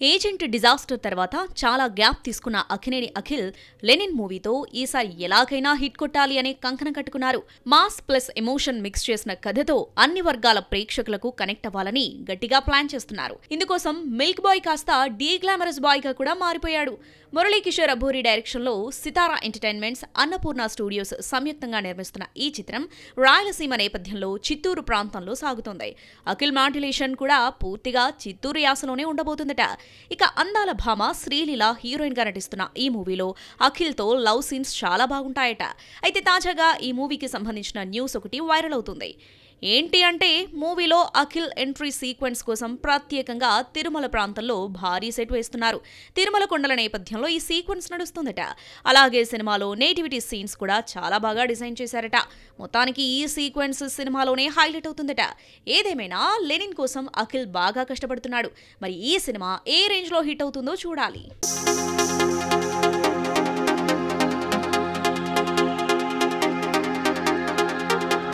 Agent disaster తర్వాత చాలా gap తీసుకున్న అక్కినేని అఖిల్ లెనిన్ మూవీతో ఈసారి ఎలాగైనా హిట్ కొట్టాలి అనే కంకణం కట్టుకున్నారు. మాస్ ప్లస్ ఎమోషన్ మిక్స్ చేసిన కథతో అన్ని వర్గాల ప్రేక్షకులకు కనెక్ట్ అవ్వాలని గట్టిగా ప్లాన్ చేస్తున్నారు. ఇందుకోసం మిల్క్ బాయ్ కాస్త డీ గ్లామరస్ బాయ్ గా కూడా మారిపోయాడు. మురళీకిషోర్ అబ్బూరి డైరెక్షన్ లో సితారా ఎంటర్టైన్మెంట్స్, అన్నపూర్ణ స్టూడియోస్ సంయుక్తంగా నిర్మిస్తున్న ఈ చిత్రం రాయలసీమ నేపథ్యంలో చిత్తూరు ప్రాంతంలో సాగుతోంది. అఖిల్ మాడ్యులేషన్ కూడా పూర్తిగా చిత్తూరు యాసలోనే ఉండబోతుందట. ఇక అందాల భామ శ్రీలీల హీరోయిన్ గా నటిస్తున్న ఈ మూవీలో అఖిల్ తో లవ్ సీన్స్ చాలా బాగుంటాయట. అయితే తాజాగా ఈ మూవీకి సంబంధించిన న్యూస్ ఒకటి వైరల్ అవుతుంది. ఏంటి అంటే మూవీలో అఖిల్ ఎంట్రీ సీక్వెన్స్ కోసం ప్రత్యేకంగా తిరుమల ప్రాంతంలో భారీ సెట్ వేస్తున్నారు. తిరుమల కొండల నేపథ్యంలో ఈ సీక్వెన్స్ నడుస్తుందట. అలాగే సినిమాలో నేటివిటీ సీన్స్ కూడా చాలా బాగా డిజైన్ చేశారట. మొత్తానికి ఈ సీక్వెన్స్ సినిమాలోనే హైలైట్ అవుతుందట. ఏదేమైనా లెనిన్ కోసం అఖిల్ బాగా కష్టపడుతున్నాడు. మరి ఈ సినిమా ఏ రేంజ్ లో హిట్ అవుతుందో చూడాలి.